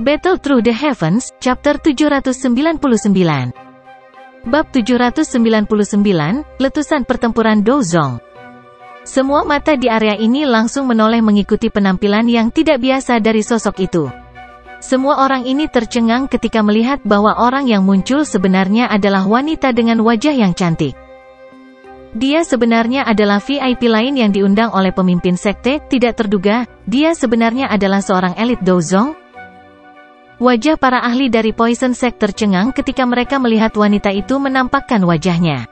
Battle Through the Heavens, Chapter 799. Bab 799, Letusan Pertempuran Dozong. Semua mata di area ini langsung menoleh mengikuti penampilan yang tidak biasa dari sosok itu. Semua orang ini tercengang ketika melihat bahwa orang yang muncul sebenarnya adalah wanita dengan wajah yang cantik. Dia sebenarnya adalah VIP lain yang diundang oleh pemimpin sekte. Tidak terduga, dia sebenarnya adalah seorang elit Dozong. Wajah para ahli dari Poison Sect tercengang ketika mereka melihat wanita itu menampakkan wajahnya.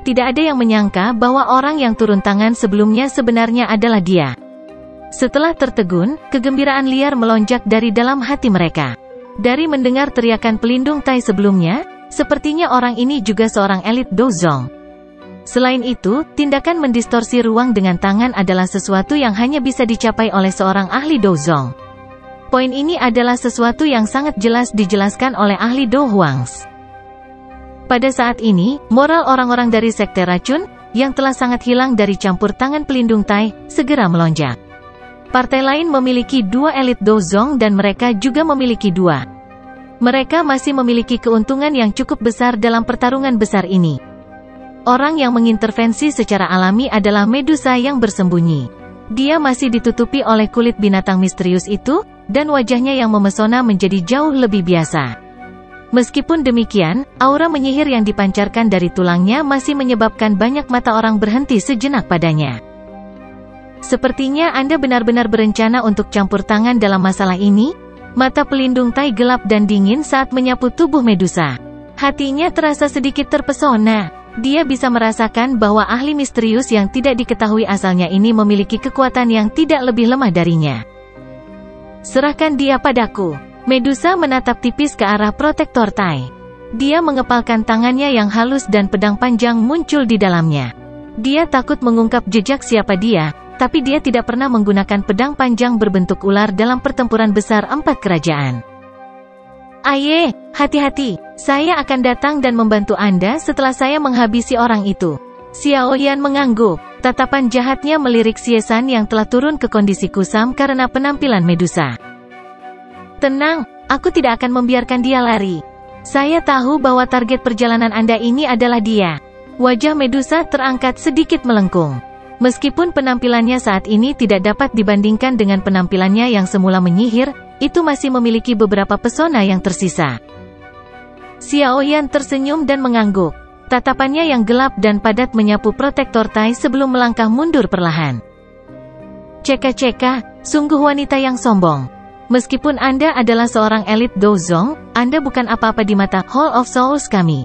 Tidak ada yang menyangka bahwa orang yang turun tangan sebelumnya sebenarnya adalah dia. Setelah tertegun, kegembiraan liar melonjak dari dalam hati mereka. Dari mendengar teriakan pelindung Tai sebelumnya, sepertinya orang ini juga seorang elit Dozong. Selain itu, tindakan mendistorsi ruang dengan tangan adalah sesuatu yang hanya bisa dicapai oleh seorang ahli Dozong. Poin ini adalah sesuatu yang sangat jelas dijelaskan oleh ahli Do Huangs. Pada saat ini, moral orang-orang dari Sekte Racun, yang telah sangat hilang dari campur tangan pelindung Tai, segera melonjak. Partai lain memiliki 2 elit Dozong dan mereka juga memiliki 2. Mereka masih memiliki keuntungan yang cukup besar dalam pertarungan besar ini. Orang yang mengintervensi secara alami adalah Medusa yang bersembunyi. Dia masih ditutupi oleh kulit binatang misterius itu, dan wajahnya yang memesona menjadi jauh lebih biasa. Meskipun demikian, aura menyihir yang dipancarkan dari tulangnya masih menyebabkan banyak mata orang berhenti sejenak padanya. Sepertinya Anda benar-benar berencana untuk campur tangan dalam masalah ini? Mata pelindung Tai gelap dan dingin saat menyapu tubuh Medusa. Hatinya terasa sedikit terpesona. Dia bisa merasakan bahwa ahli misterius yang tidak diketahui asalnya ini memiliki kekuatan yang tidak lebih lemah darinya. Serahkan dia padaku. Medusa menatap tipis ke arah protektor Tai. Dia mengepalkan tangannya yang halus dan pedang panjang muncul di dalamnya. Dia takut mengungkap jejak siapa dia, tapi dia tidak pernah menggunakan pedang panjang berbentuk ular dalam pertempuran besar 4 kerajaan. Aye, hati-hati, saya akan datang dan membantu Anda setelah saya menghabisi orang itu. Xiao Yan mengangguk. Tatapan jahatnya melirik Xie-san yang telah turun ke kondisi kusam karena penampilan Medusa. Tenang, aku tidak akan membiarkan dia lari. Saya tahu bahwa target perjalanan Anda ini adalah dia. Wajah Medusa terangkat sedikit melengkung. Meskipun penampilannya saat ini tidak dapat dibandingkan dengan penampilannya yang semula menyihir, itu masih memiliki beberapa pesona yang tersisa. Xiao Yan tersenyum dan mengangguk. Tatapannya yang gelap dan padat menyapu protektor Tai sebelum melangkah mundur perlahan. Ceka-ceka, sungguh wanita yang sombong. Meskipun Anda adalah seorang elit Dozong, Anda bukan apa-apa di mata Hall of Souls kami.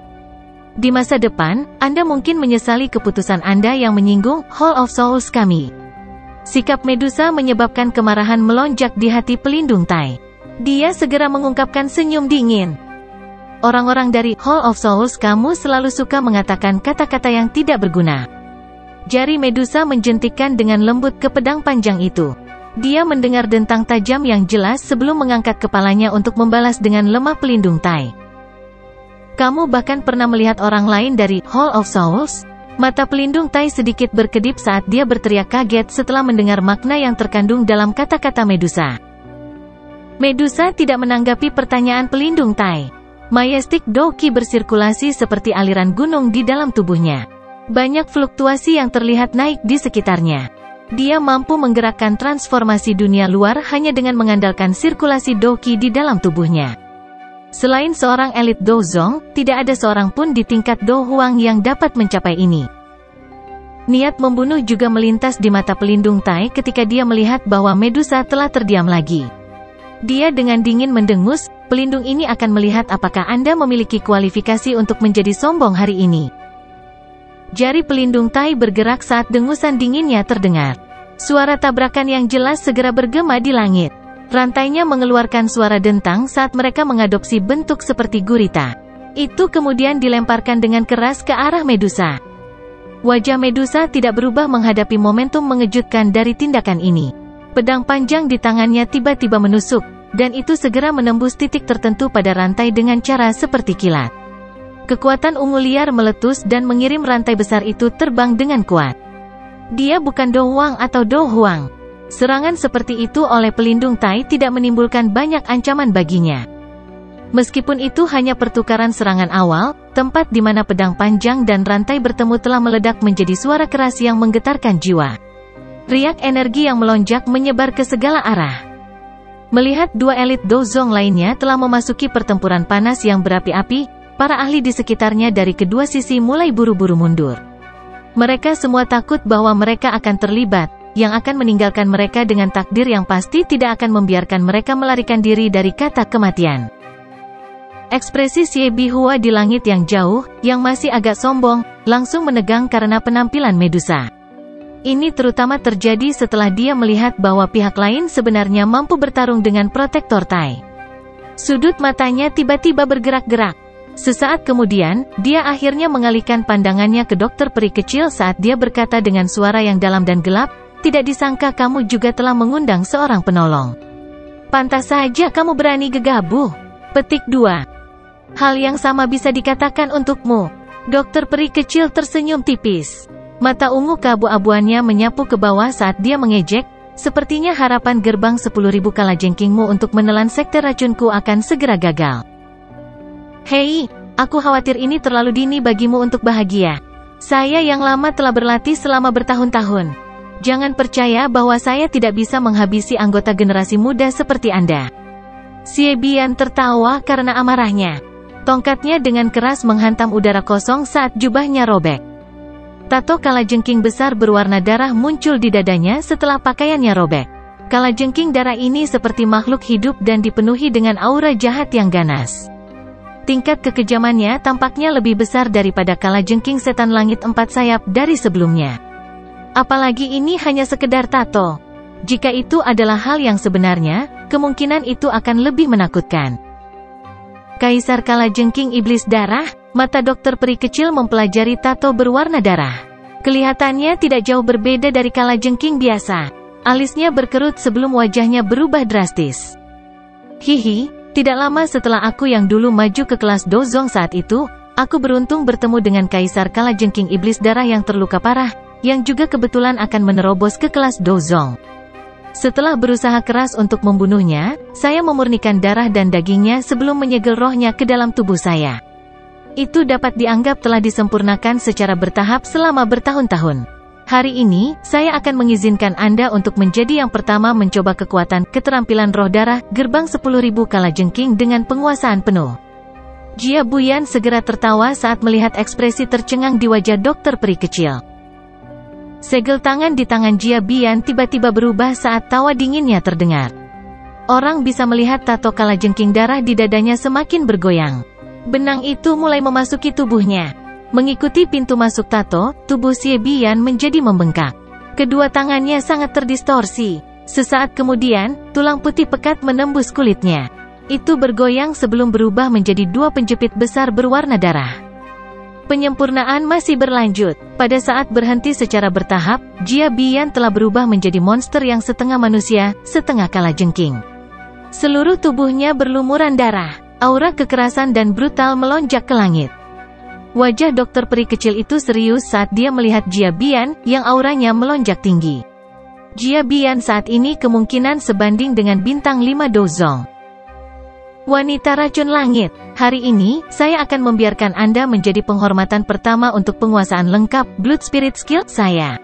Di masa depan, Anda mungkin menyesali keputusan Anda yang menyinggung Hall of Souls kami. Sikap Medusa menyebabkan kemarahan melonjak di hati pelindung Tai. Dia segera mengungkapkan senyum dingin. Orang-orang dari Hall of Souls kamu selalu suka mengatakan kata-kata yang tidak berguna. Jari Medusa menjentikkan dengan lembut ke pedang panjang itu. Dia mendengar dentang tajam yang jelas sebelum mengangkat kepalanya untuk membalas dengan lemah pelindung Tai. Kamu bahkan pernah melihat orang lain dari Hall of Souls? Mata pelindung Tai sedikit berkedip saat dia berteriak kaget setelah mendengar makna yang terkandung dalam kata-kata Medusa. Medusa tidak menanggapi pertanyaan pelindung Tai. Majestic Do-Ki bersirkulasi seperti aliran gunung di dalam tubuhnya. Banyak fluktuasi yang terlihat naik di sekitarnya. Dia mampu menggerakkan transformasi dunia luar hanya dengan mengandalkan sirkulasi Do-Ki di dalam tubuhnya. Selain seorang elit Dozong, tidak ada seorang pun di tingkat Do Huang yang dapat mencapai ini. Niat membunuh juga melintas di mata pelindung Tai ketika dia melihat bahwa Medusa telah terdiam lagi. Dia dengan dingin mendengus, pelindung ini akan melihat apakah Anda memiliki kualifikasi untuk menjadi sombong hari ini. Jari pelindung Tai bergerak saat dengusan dinginnya terdengar. Suara tabrakan yang jelas segera bergema di langit. Rantainya mengeluarkan suara dentang saat mereka mengadopsi bentuk seperti gurita. Itu kemudian dilemparkan dengan keras ke arah Medusa. Wajah Medusa tidak berubah menghadapi momentum mengejutkan dari tindakan ini. Pedang panjang di tangannya tiba-tiba menusuk, dan itu segera menembus titik tertentu pada rantai dengan cara seperti kilat. Kekuatan ungu liar meletus dan mengirim rantai besar itu terbang dengan kuat. Dia bukan Do Huang atau Do Huang. Serangan seperti itu oleh pelindung Tai tidak menimbulkan banyak ancaman baginya. Meskipun itu hanya pertukaran serangan awal, tempat di mana pedang panjang dan rantai bertemu telah meledak menjadi suara keras yang menggetarkan jiwa. Riak energi yang melonjak menyebar ke segala arah. Melihat dua elit Dozong lainnya telah memasuki pertempuran panas yang berapi-api, para ahli di sekitarnya dari kedua sisi mulai buru-buru mundur. Mereka semua takut bahwa mereka akan terlibat, yang akan meninggalkan mereka dengan takdir yang pasti tidak akan membiarkan mereka melarikan diri dari kata kematian. Ekspresi Xie Bihua di langit yang jauh, yang masih agak sombong, langsung menegang karena penampilan Medusa. Ini terutama terjadi setelah dia melihat bahwa pihak lain sebenarnya mampu bertarung dengan protektor Tai. Sudut matanya tiba-tiba bergerak-gerak. Sesaat kemudian, dia akhirnya mengalihkan pandangannya ke dokter peri kecil saat dia berkata dengan suara yang dalam dan gelap, "Tidak disangka kamu juga telah mengundang seorang penolong. Pantas saja kamu berani gegabah." Petik 2. Hal yang sama bisa dikatakan untukmu. Dokter peri kecil tersenyum tipis. Mata ungu keabu-abuannya menyapu ke bawah saat dia mengejek, sepertinya harapan gerbang 10.000 kalajengkingmu untuk menelan sekte racunku akan segera gagal. Hei, aku khawatir ini terlalu dini bagimu untuk bahagia. Saya yang lama telah berlatih selama bertahun-tahun. Jangan percaya bahwa saya tidak bisa menghabisi anggota generasi muda seperti Anda. Xie Bian tertawa karena amarahnya. Tongkatnya dengan keras menghantam udara kosong saat jubahnya robek. Tato kalajengking besar berwarna darah muncul di dadanya setelah pakaiannya robek. Kalajengking darah ini seperti makhluk hidup dan dipenuhi dengan aura jahat yang ganas. Tingkat kekejamannya tampaknya lebih besar daripada kalajengking setan langit 4 sayap dari sebelumnya. Apalagi ini hanya sekedar tato. Jika itu adalah hal yang sebenarnya, kemungkinan itu akan lebih menakutkan. Kaisar kalajengking iblis darah, mata dokter peri kecil mempelajari tato berwarna darah. Kelihatannya tidak jauh berbeda dari kalajengking biasa. Alisnya berkerut sebelum wajahnya berubah drastis. Hihi. Tidak lama setelah aku yang dulu maju ke kelas Dozong saat itu, aku beruntung bertemu dengan Kaisar Kalajengking Iblis Darah yang terluka parah, yang juga kebetulan akan menerobos ke kelas Dozong. Setelah berusaha keras untuk membunuhnya, saya memurnikan darah dan dagingnya sebelum menyegel rohnya ke dalam tubuh saya. Itu dapat dianggap telah disempurnakan secara bertahap selama bertahun-tahun. Hari ini, saya akan mengizinkan Anda untuk menjadi yang pertama mencoba kekuatan keterampilan roh darah gerbang 10.000 kalajengking dengan penguasaan penuh. Jia Buyan segera tertawa saat melihat ekspresi tercengang di wajah dokter peri kecil. Segel tangan di tangan Jia Bian tiba-tiba berubah saat tawa dinginnya terdengar. Orang bisa melihat tato kalajengking darah di dadanya semakin bergoyang. Benang itu mulai memasuki tubuhnya. Mengikuti pintu masuk tato, tubuh Xie Bian menjadi membengkak. Kedua tangannya sangat terdistorsi. Sesaat kemudian, tulang putih pekat menembus kulitnya. Itu bergoyang sebelum berubah menjadi dua penjepit besar berwarna darah. Penyempurnaan masih berlanjut. Pada saat berhenti secara bertahap, Jia Bian telah berubah menjadi monster yang setengah manusia, setengah kalajengking. Seluruh tubuhnya berlumuran darah. Aura kekerasan dan brutal melonjak ke langit. Wajah dokter peri kecil itu serius saat dia melihat Jia Bian, yang auranya melonjak tinggi. Jia Bian saat ini kemungkinan sebanding dengan bintang 5 Dozong. Wanita racun langit, hari ini, saya akan membiarkan Anda menjadi penghormatan pertama untuk penguasaan lengkap Blood Spirit Skill saya.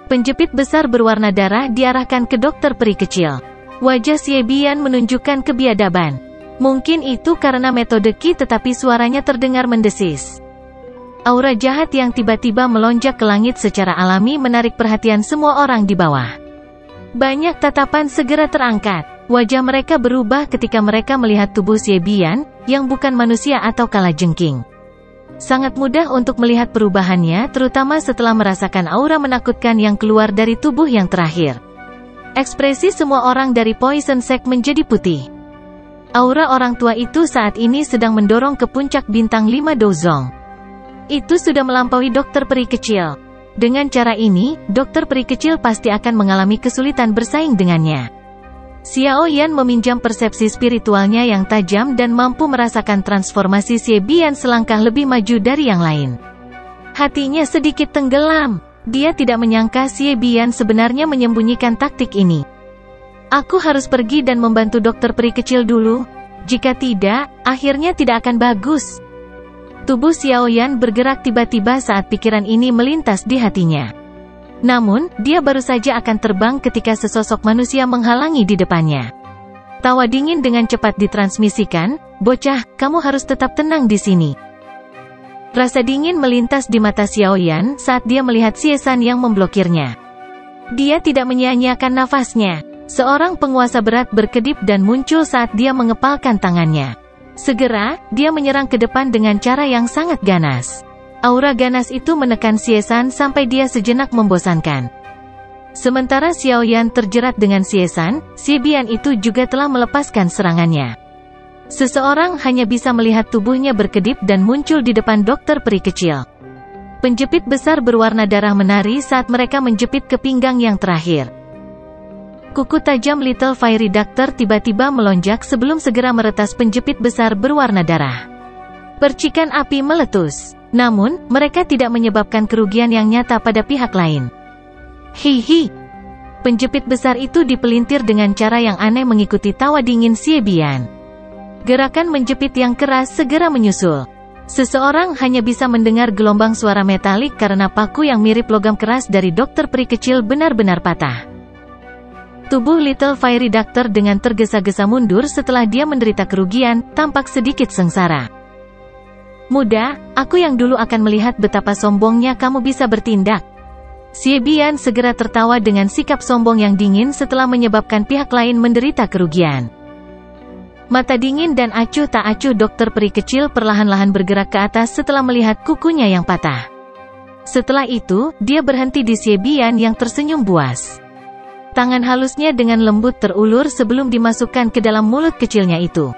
Penjepit besar berwarna darah diarahkan ke dokter peri kecil. Wajah Xie Bian menunjukkan kebiadaban. Mungkin itu karena metode Qi tetapi suaranya terdengar mendesis. Aura jahat yang tiba-tiba melonjak ke langit secara alami menarik perhatian semua orang di bawah. Banyak tatapan segera terangkat. Wajah mereka berubah ketika mereka melihat tubuh Xie Bian, yang bukan manusia atau kalajengking. Sangat mudah untuk melihat perubahannya, terutama setelah merasakan aura menakutkan yang keluar dari tubuh yang terakhir. Ekspresi semua orang dari Poison Sect menjadi putih. Aura orang tua itu saat ini sedang mendorong ke puncak bintang 5 Dozong. Itu sudah melampaui dokter peri kecil. Dengan cara ini, dokter peri kecil pasti akan mengalami kesulitan bersaing dengannya. Xiao Yan meminjam persepsi spiritualnya yang tajam dan mampu merasakan transformasi Xie Bian selangkah lebih maju dari yang lain. Hatinya sedikit tenggelam. Dia tidak menyangka Xie Bian sebenarnya menyembunyikan taktik ini. Aku harus pergi dan membantu dokter peri kecil dulu. Jika tidak, akhirnya tidak akan bagus. Tubuh Xiaoyan bergerak tiba-tiba saat pikiran ini melintas di hatinya. Namun, dia baru saja akan terbang ketika sesosok manusia menghalangi di depannya. Tawa dingin dengan cepat ditransmisikan, "Bocah, kamu harus tetap tenang di sini." Rasa dingin melintas di mata Xiaoyan saat dia melihat Xie San yang memblokirnya. Dia tidak menyia-nyiakan nafasnya. Seorang penguasa berat berkedip dan muncul saat dia mengepalkan tangannya. Segera, dia menyerang ke depan dengan cara yang sangat ganas. Aura ganas itu menekan Xie San sampai dia sejenak membosankan. Sementara Xiaoyan terjerat dengan Xie San, Xie Bian itu juga telah melepaskan serangannya. Seseorang hanya bisa melihat tubuhnya berkedip dan muncul di depan dokter peri kecil. Penjepit besar berwarna darah menari saat mereka menjepit ke pinggang yang terakhir. Kuku tajam Little Fairy Doctor tiba-tiba melonjak sebelum segera meretas penjepit besar berwarna darah. Percikan api meletus. Namun, mereka tidak menyebabkan kerugian yang nyata pada pihak lain. Hihi. Penjepit besar itu dipelintir dengan cara yang aneh mengikuti tawa dingin Xie Bian. Gerakan menjepit yang keras segera menyusul. Seseorang hanya bisa mendengar gelombang suara metalik karena paku yang mirip logam keras dari dokter peri kecil benar-benar patah. Tubuh Little Fairy Doctor dengan tergesa-gesa mundur setelah dia menderita kerugian, tampak sedikit sengsara. "Muda, aku yang dulu akan melihat betapa sombongnya kamu bisa bertindak." Xie Bian segera tertawa dengan sikap sombong yang dingin setelah menyebabkan pihak lain menderita kerugian. Mata dingin dan acuh tak acuh dokter peri kecil perlahan-lahan bergerak ke atas setelah melihat kukunya yang patah. Setelah itu, dia berhenti di Xie Bian yang tersenyum buas. Tangan halusnya dengan lembut terulur sebelum dimasukkan ke dalam mulut kecilnya itu.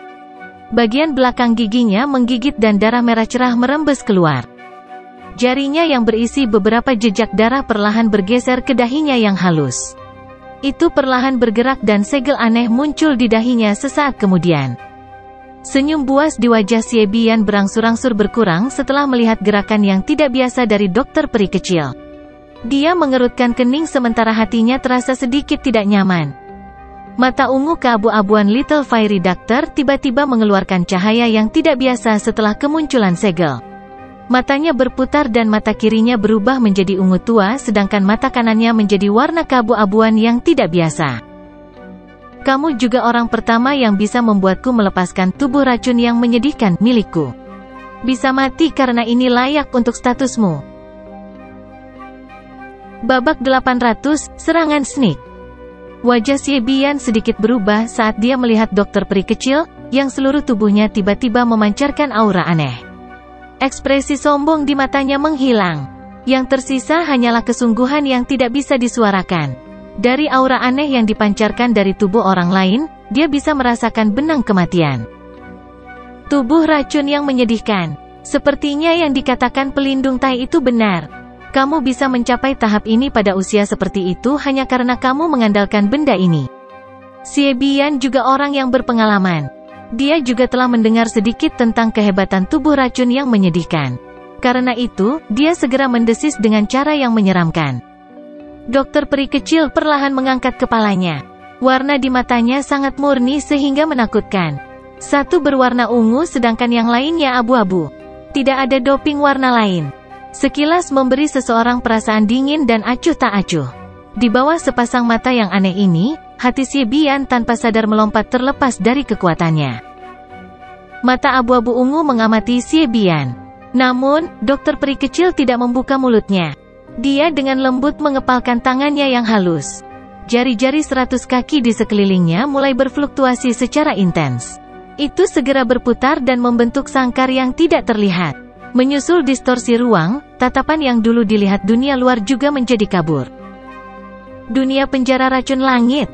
Bagian belakang giginya menggigit dan darah merah cerah merembes keluar. Jarinya yang berisi beberapa jejak darah perlahan bergeser ke dahinya yang halus. Itu perlahan bergerak dan segel aneh muncul di dahinya sesaat kemudian. Senyum buas di wajah Xie Bian berangsur-angsur berkurang setelah melihat gerakan yang tidak biasa dari dokter peri kecil. Dia mengerutkan kening sementara hatinya terasa sedikit tidak nyaman. Mata ungu keabu-abuan Little Fairy Doctor tiba-tiba mengeluarkan cahaya yang tidak biasa setelah kemunculan segel. Matanya berputar dan mata kirinya berubah menjadi ungu tua sedangkan mata kanannya menjadi warna keabu-abuan yang tidak biasa. "Kamu juga orang pertama yang bisa membuatku melepaskan tubuh racun yang menyedihkan milikku. Bisa mati karena ini layak untuk statusmu." Babak 800, serangan sneak. Wajah Xie Bian sedikit berubah saat dia melihat dokter peri kecil, yang seluruh tubuhnya tiba-tiba memancarkan aura aneh. Ekspresi sombong di matanya menghilang. Yang tersisa hanyalah kesungguhan yang tidak bisa disuarakan. Dari aura aneh yang dipancarkan dari tubuh orang lain, dia bisa merasakan benang kematian. Tubuh racun yang menyedihkan. Sepertinya yang dikatakan pelindung Tai itu benar. Kamu bisa mencapai tahap ini pada usia seperti itu hanya karena kamu mengandalkan benda ini. Xie Bian juga orang yang berpengalaman. Dia juga telah mendengar sedikit tentang kehebatan tubuh racun yang menyedihkan. Karena itu, dia segera mendesis dengan cara yang menyeramkan. Dokter peri kecil perlahan mengangkat kepalanya. Warna di matanya sangat murni sehingga menakutkan. Satu berwarna ungu sedangkan yang lainnya abu-abu. Tidak ada doping warna lain. Sekilas memberi seseorang perasaan dingin dan acuh tak acuh. Di bawah sepasang mata yang aneh ini, hati Xie Bian tanpa sadar melompat terlepas dari kekuatannya. Mata abu-abu ungu mengamati Xie Bian. Namun, dokter peri kecil tidak membuka mulutnya. Dia dengan lembut mengepalkan tangannya yang halus. Jari-jari 100 kaki di sekelilingnya mulai berfluktuasi secara intens. Itu segera berputar dan membentuk sangkar yang tidak terlihat. Menyusul distorsi ruang, tatapan yang dulu dilihat dunia luar juga menjadi kabur. Dunia penjara racun langit.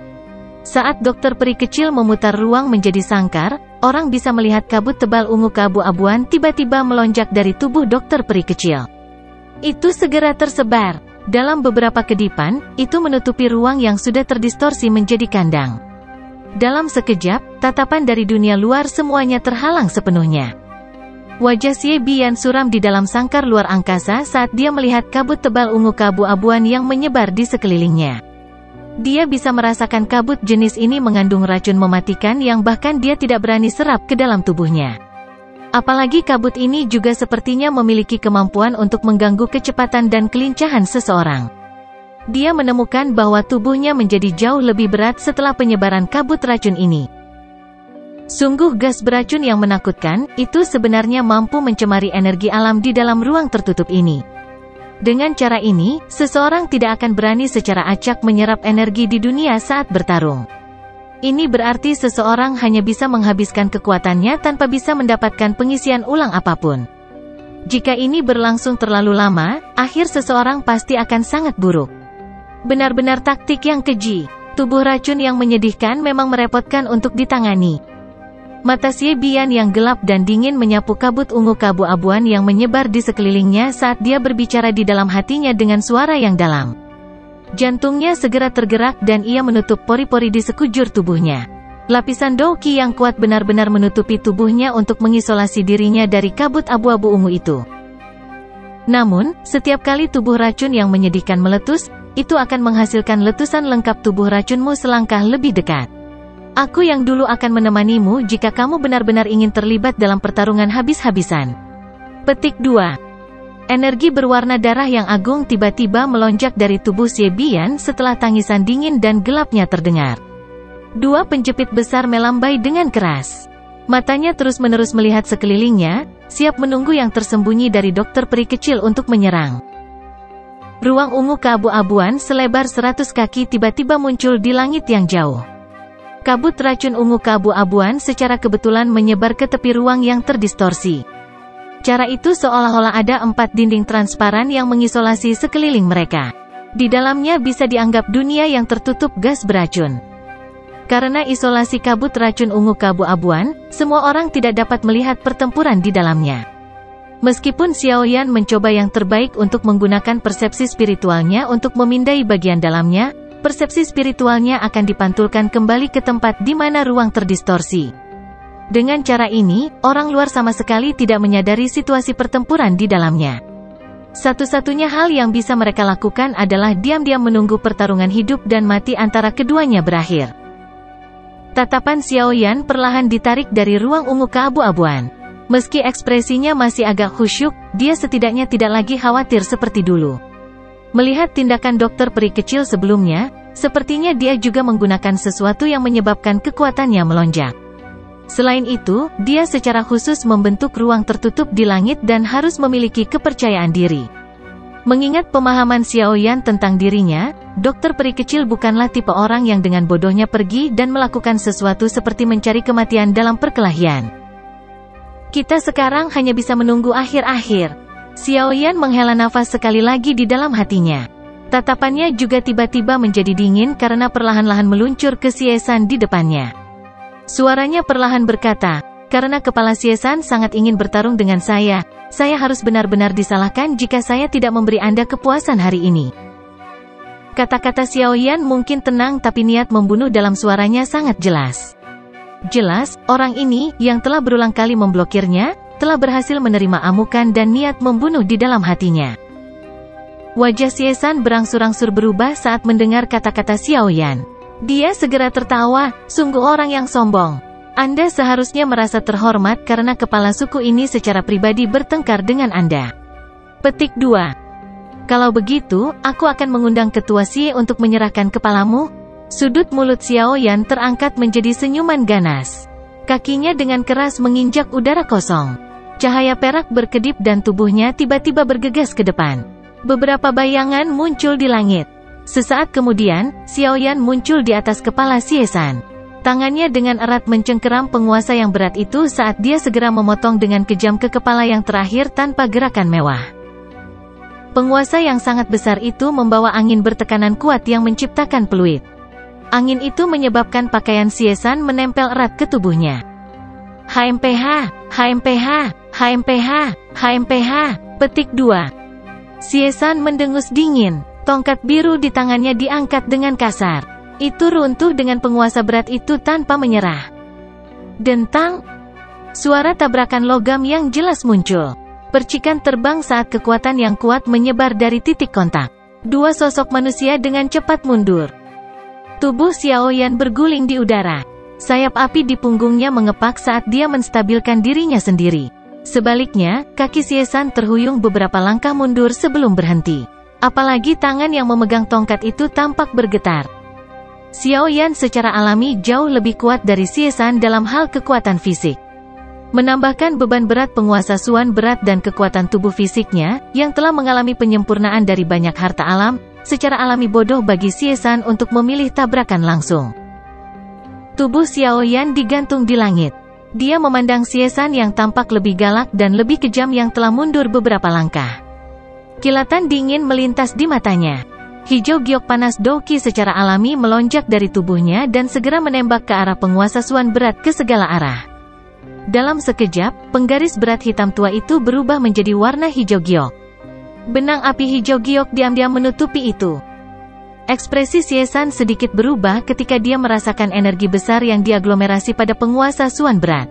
Saat dokter peri kecil memutar ruang menjadi sangkar, orang bisa melihat kabut tebal ungu keabu-abuan tiba-tiba melonjak dari tubuh dokter peri kecil. Itu segera tersebar. Dalam beberapa kedipan, itu menutupi ruang yang sudah terdistorsi menjadi kandang. Dalam sekejap, tatapan dari dunia luar semuanya terhalang sepenuhnya. Wajah Xie Bian suram di dalam sangkar luar angkasa saat dia melihat kabut tebal ungu keabu-abuan yang menyebar di sekelilingnya. Dia bisa merasakan kabut jenis ini mengandung racun mematikan yang bahkan dia tidak berani serap ke dalam tubuhnya. Apalagi kabut ini juga sepertinya memiliki kemampuan untuk mengganggu kecepatan dan kelincahan seseorang. Dia menemukan bahwa tubuhnya menjadi jauh lebih berat setelah penyebaran kabut racun ini. Sungguh gas beracun yang menakutkan, itu sebenarnya mampu mencemari energi alam di dalam ruang tertutup ini. Dengan cara ini, seseorang tidak akan berani secara acak menyerap energi di dunia saat bertarung. Ini berarti seseorang hanya bisa menghabiskan kekuatannya tanpa bisa mendapatkan pengisian ulang apapun. Jika ini berlangsung terlalu lama, akhir seseorang pasti akan sangat buruk. Benar-benar taktik yang keji. Tubuh racun yang menyedihkan memang merepotkan untuk ditangani. Mata Xie Bian yang gelap dan dingin menyapu kabut ungu keabu-abuan yang menyebar di sekelilingnya saat dia berbicara di dalam hatinya dengan suara yang dalam. Jantungnya segera tergerak dan ia menutup pori-pori di sekujur tubuhnya. Lapisan Dou Qi yang kuat benar-benar menutupi tubuhnya untuk mengisolasi dirinya dari kabut abu-abu ungu itu. Namun, setiap kali tubuh racun yang menyedihkan meletus, itu akan menghasilkan letusan lengkap tubuh racunmu selangkah lebih dekat. Aku yang dulu akan menemanimu jika kamu benar-benar ingin terlibat dalam pertarungan habis-habisan. Petik 2. Energi berwarna darah yang agung tiba-tiba melonjak dari tubuh Xie Bian setelah tangisan dingin dan gelapnya terdengar. Dua penjepit besar melambai dengan keras. Matanya terus-menerus melihat sekelilingnya, siap menunggu yang tersembunyi dari dokter peri kecil untuk menyerang. Ruang ungu keabu-abuan selebar 100 kaki tiba-tiba muncul di langit yang jauh. Kabut racun ungu keabu-abuan secara kebetulan menyebar ke tepi ruang yang terdistorsi. Cara itu seolah-olah ada 4 dinding transparan yang mengisolasi sekeliling mereka. Di dalamnya bisa dianggap dunia yang tertutup gas beracun. Karena isolasi kabut racun ungu keabu-abuan, semua orang tidak dapat melihat pertempuran di dalamnya. Meskipun Xiao Yan mencoba yang terbaik untuk menggunakan persepsi spiritualnya untuk memindai bagian dalamnya, persepsi spiritualnya akan dipantulkan kembali ke tempat di mana ruang terdistorsi. Dengan cara ini, orang luar sama sekali tidak menyadari situasi pertempuran di dalamnya. Satu-satunya hal yang bisa mereka lakukan adalah diam-diam menunggu pertarungan hidup dan mati antara keduanya berakhir. Tatapan Xiao Yan perlahan ditarik dari ruang ungu keabu-abuan. Meski ekspresinya masih agak khusyuk, dia setidaknya tidak lagi khawatir seperti dulu. Melihat tindakan dokter peri kecil sebelumnya, sepertinya dia juga menggunakan sesuatu yang menyebabkan kekuatannya melonjak. Selain itu, dia secara khusus membentuk ruang tertutup di langit dan harus memiliki kepercayaan diri. Mengingat pemahaman Xiao Yan tentang dirinya, dokter peri kecil bukanlah tipe orang yang dengan bodohnya pergi dan melakukan sesuatu seperti mencari kematian dalam perkelahian. Kita sekarang hanya bisa menunggu akhir-akhir. Xiao Yan menghela nafas sekali lagi di dalam hatinya. Tatapannya juga tiba-tiba menjadi dingin karena perlahan-lahan meluncur ke Xie San di depannya. Suaranya perlahan berkata, karena kepala Xie San sangat ingin bertarung dengan saya harus benar-benar disalahkan jika saya tidak memberi Anda kepuasan hari ini. Kata-kata Xiao Yan mungkin tenang tapi niat membunuh dalam suaranya sangat jelas. Jelas, orang ini, yang telah berulang kali memblokirnya, telah berhasil menerima amukan dan niat membunuh di dalam hatinya. Wajah Xie San berangsur-angsur berubah saat mendengar kata-kata Xiao Yan. Dia segera tertawa, sungguh orang yang sombong. Anda seharusnya merasa terhormat karena kepala suku ini secara pribadi bertengkar dengan Anda. Petik 2. Kalau begitu, aku akan mengundang Ketua Xie untuk menyerahkan kepalamu. Sudut mulut Xiao Yan terangkat menjadi senyuman ganas. Kakinya dengan keras menginjak udara kosong. Cahaya perak berkedip dan tubuhnya tiba-tiba bergegas ke depan. Beberapa bayangan muncul di langit. Sesaat kemudian, Xiao Yan muncul di atas kepala Xie San. Tangannya dengan erat mencengkeram penguasa yang berat itu saat dia segera memotong dengan kejam ke kepala yang terakhir tanpa gerakan mewah. Penguasa yang sangat besar itu membawa angin bertekanan kuat yang menciptakan peluit. Angin itu menyebabkan pakaian Xie San menempel erat ke tubuhnya. HMPH, HMPH, HMPH, HMPH. Petik 2. Xie San mendengus dingin. Tongkat biru di tangannya diangkat dengan kasar. Itu runtuh dengan penguasa berat itu tanpa menyerah. Dentang. Suara tabrakan logam yang jelas muncul. Percikan terbang saat kekuatan yang kuat menyebar dari titik kontak. Dua sosok manusia dengan cepat mundur. Tubuh Xiaoyan berguling di udara. Sayap api di punggungnya mengepak saat dia menstabilkan dirinya sendiri. Sebaliknya, kaki Xie San terhuyung beberapa langkah mundur sebelum berhenti. Apalagi tangan yang memegang tongkat itu tampak bergetar. Xiaoyan secara alami jauh lebih kuat dari Xie San dalam hal kekuatan fisik. Menambahkan beban berat penguasa Suan berat dan kekuatan tubuh fisiknya, yang telah mengalami penyempurnaan dari banyak harta alam, secara alami bodoh bagi Xie San untuk memilih tabrakan langsung. Tubuh Xiaoyan digantung di langit. Dia memandang Xie San yang tampak lebih galak dan lebih kejam yang telah mundur beberapa langkah. Kilatan dingin melintas di matanya. Hijau giok panas Douqi secara alami melonjak dari tubuhnya dan segera menembak ke arah penguasa Suan berat ke segala arah. Dalam sekejap, penggaris berat hitam tua itu berubah menjadi warna hijau giok. Benang api hijau giok diam-diam menutupi itu. Ekspresi Xie San sedikit berubah ketika dia merasakan energi besar yang diaglomerasi pada penguasa Suan berat.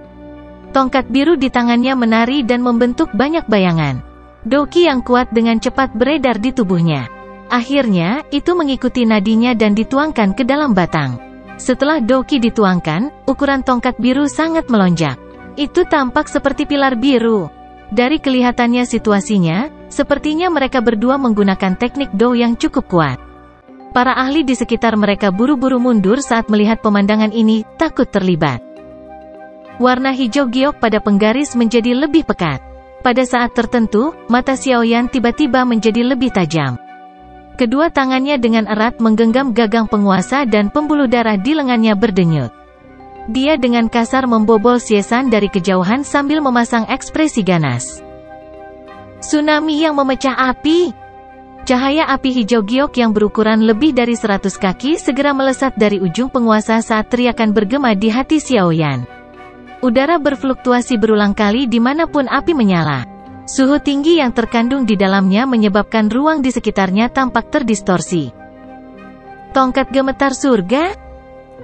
Tongkat biru di tangannya menari dan membentuk banyak bayangan. Douqi yang kuat dengan cepat beredar di tubuhnya. Akhirnya, itu mengikuti nadinya dan dituangkan ke dalam batang. Setelah Douqi dituangkan, ukuran tongkat biru sangat melonjak. Itu tampak seperti pilar biru. Dari kelihatannya situasinya, sepertinya mereka berdua menggunakan teknik Dou yang cukup kuat. Para ahli di sekitar mereka buru-buru mundur saat melihat pemandangan ini, takut terlibat. Warna hijau giok pada penggaris menjadi lebih pekat. Pada saat tertentu, mata Xiaoyan tiba-tiba menjadi lebih tajam. Kedua tangannya dengan erat menggenggam gagang penguasa dan pembuluh darah di lengannya berdenyut. Dia dengan kasar membobol Xie San dari kejauhan sambil memasang ekspresi ganas. Tsunami yang memecah api. Cahaya api hijau giok yang berukuran lebih dari 100 kaki segera melesat dari ujung penguasa saat teriakan bergema di hati Xiaoyan. Udara berfluktuasi berulang kali dimanapun api menyala. Suhu tinggi yang terkandung di dalamnya menyebabkan ruang di sekitarnya tampak terdistorsi. Tongkat gemetar surga?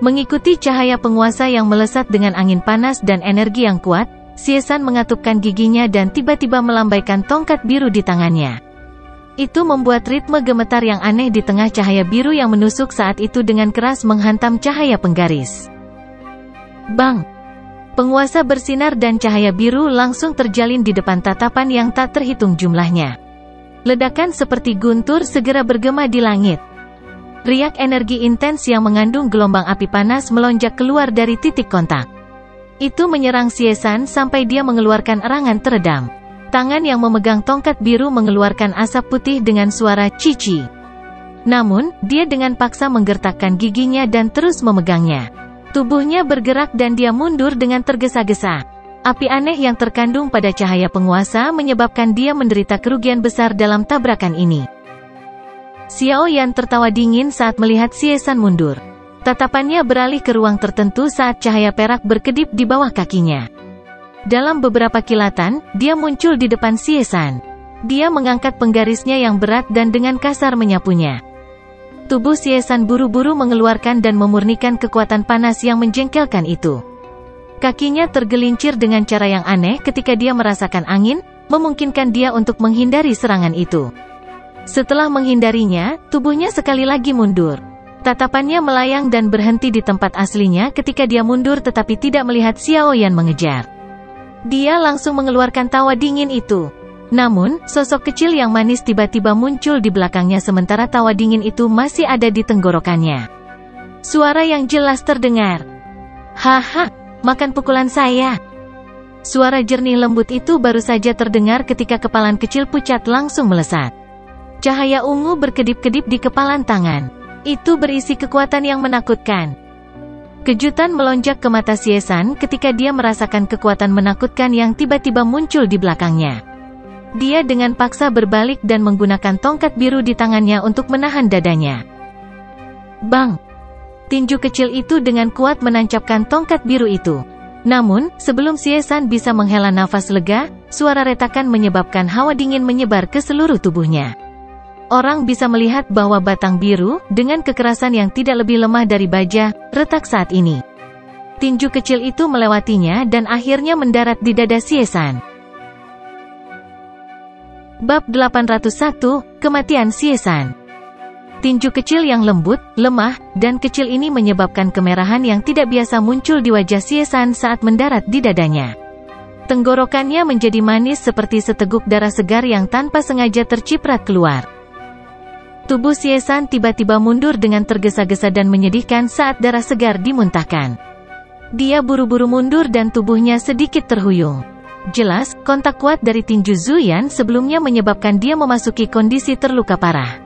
Mengikuti cahaya penguasa yang melesat dengan angin panas dan energi yang kuat, Xie San mengatupkan giginya dan tiba-tiba melambaikan tongkat biru di tangannya. Itu membuat ritme gemetar yang aneh di tengah cahaya biru yang menusuk saat itu dengan keras menghantam cahaya penggaris. Bang! Penguasa bersinar dan cahaya biru langsung terjalin di depan tatapan yang tak terhitung jumlahnya. Ledakan seperti guntur segera bergema di langit. Riak energi intens yang mengandung gelombang api panas melonjak keluar dari titik kontak. Itu menyerang Xie San sampai dia mengeluarkan erangan teredam. Tangan yang memegang tongkat biru mengeluarkan asap putih dengan suara cici. Namun, dia dengan paksa menggertakkan giginya dan terus memegangnya. Tubuhnya bergerak dan dia mundur dengan tergesa-gesa. Api aneh yang terkandung pada cahaya penguasa menyebabkan dia menderita kerugian besar dalam tabrakan ini. Xiaoyan tertawa dingin saat melihat Xie San mundur. Tatapannya beralih ke ruang tertentu saat cahaya perak berkedip di bawah kakinya. Dalam beberapa kilatan, dia muncul di depan Xie San. Dia mengangkat penggarisnya yang berat dan dengan kasar menyapunya. Tubuh Xie San buru-buru mengeluarkan dan memurnikan kekuatan panas yang menjengkelkan itu. Kakinya tergelincir dengan cara yang aneh ketika dia merasakan angin, memungkinkan dia untuk menghindari serangan itu. Setelah menghindarinya, tubuhnya sekali lagi mundur. Tatapannya melayang dan berhenti di tempat aslinya ketika dia mundur tetapi tidak melihat Xiaoyan mengejar. Dia langsung mengeluarkan tawa dingin itu. Namun, sosok kecil yang manis tiba-tiba muncul di belakangnya sementara tawa dingin itu masih ada di tenggorokannya. Suara yang jelas terdengar. Haha, makan pukulan saya. Suara jernih lembut itu baru saja terdengar ketika kepalan kecil pucat langsung melesat. Cahaya ungu berkedip-kedip di kepalan tangan. Itu berisi kekuatan yang menakutkan. Kejutan melonjak ke mata Xie San ketika dia merasakan kekuatan menakutkan yang tiba-tiba muncul di belakangnya. Dia dengan paksa berbalik dan menggunakan tongkat biru di tangannya untuk menahan dadanya. Bang! Tinju kecil itu dengan kuat menancapkan tongkat biru itu. Namun, sebelum Xie San bisa menghela nafas lega, suara retakan menyebabkan hawa dingin menyebar ke seluruh tubuhnya. Orang bisa melihat bahwa batang biru, dengan kekerasan yang tidak lebih lemah dari baja, retak saat ini. Tinju kecil itu melewatinya dan akhirnya mendarat di dada Xie San. Bab 801, Kematian Xie San. Tinju kecil yang lembut, lemah, dan kecil ini menyebabkan kemerahan yang tidak biasa muncul di wajah Xie San saat mendarat di dadanya. Tenggorokannya menjadi manis seperti seteguk darah segar yang tanpa sengaja terciprat keluar. Tubuh Xie San tiba-tiba mundur dengan tergesa-gesa dan menyedihkan saat darah segar dimuntahkan. Dia buru-buru mundur dan tubuhnya sedikit terhuyung. Jelas, kontak kuat dari tinju Zuyan sebelumnya menyebabkan dia memasuki kondisi terluka parah.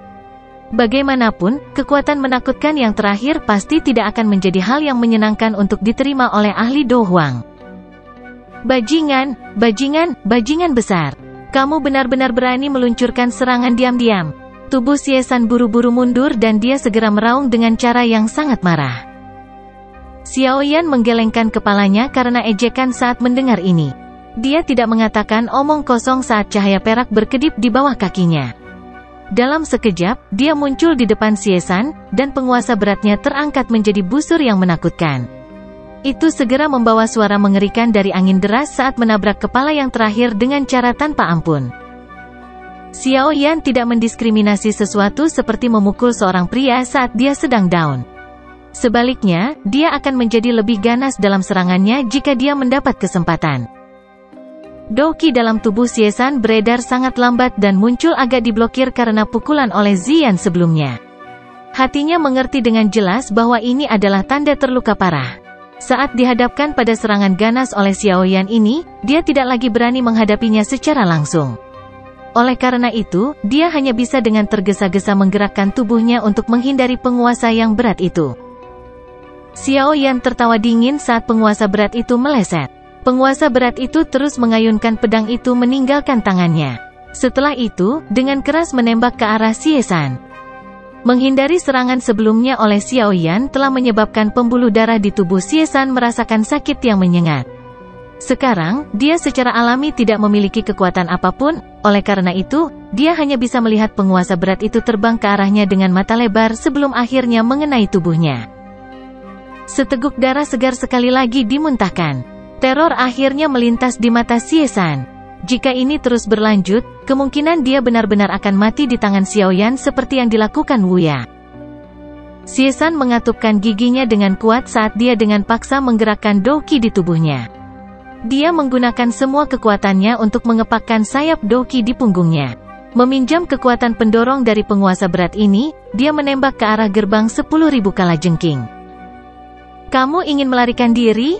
Bagaimanapun, kekuatan menakutkan yang terakhir pasti tidak akan menjadi hal yang menyenangkan untuk diterima oleh ahli Do Huang. Bajingan, bajingan, bajingan besar. Kamu benar-benar berani meluncurkan serangan diam-diam. Tubuh Xie San buru-buru mundur dan dia segera meraung dengan cara yang sangat marah. Xiaoyan menggelengkan kepalanya karena ejekan saat mendengar ini. Dia tidak mengatakan omong kosong saat cahaya perak berkedip di bawah kakinya. Dalam sekejap, dia muncul di depan Xie San, dan penguasa beratnya terangkat menjadi busur yang menakutkan. Itu segera membawa suara mengerikan dari angin deras saat menabrak kepala yang terakhir dengan cara tanpa ampun. Xiaoyan tidak mendiskriminasi sesuatu seperti memukul seorang pria saat dia sedang down. Sebaliknya, dia akan menjadi lebih ganas dalam serangannya jika dia mendapat kesempatan. Doki dalam tubuh Xie San beredar sangat lambat dan muncul agak diblokir karena pukulan oleh Ziyan sebelumnya. Hatinya mengerti dengan jelas bahwa ini adalah tanda terluka parah. Saat dihadapkan pada serangan ganas oleh Xiaoyan ini, dia tidak lagi berani menghadapinya secara langsung. Oleh karena itu, dia hanya bisa dengan tergesa-gesa menggerakkan tubuhnya untuk menghindari penguasa yang berat itu. Xiaoyan tertawa dingin saat penguasa berat itu meleset. Penguasa berat itu terus mengayunkan pedang itu meninggalkan tangannya. Setelah itu, dengan keras menembak ke arah Xie San. Menghindari serangan sebelumnya oleh Xiaoyan telah menyebabkan pembuluh darah di tubuh Xie San merasakan sakit yang menyengat. Sekarang, dia secara alami tidak memiliki kekuatan apapun, oleh karena itu, dia hanya bisa melihat penguasa berat itu terbang ke arahnya dengan mata lebar sebelum akhirnya mengenai tubuhnya. Seteguk darah segar sekali lagi dimuntahkan. Teror akhirnya melintas di mata Xie San. Jika ini terus berlanjut, kemungkinan dia benar-benar akan mati di tangan Xiaoyan seperti yang dilakukan Wuya. Xie San mengatupkan giginya dengan kuat saat dia dengan paksa menggerakkan Doki di tubuhnya. Dia menggunakan semua kekuatannya untuk mengepakkan sayap Doki di punggungnya. Meminjam kekuatan pendorong dari penguasa berat ini, dia menembak ke arah gerbang 10.000 kalajengking. Kamu ingin melarikan diri?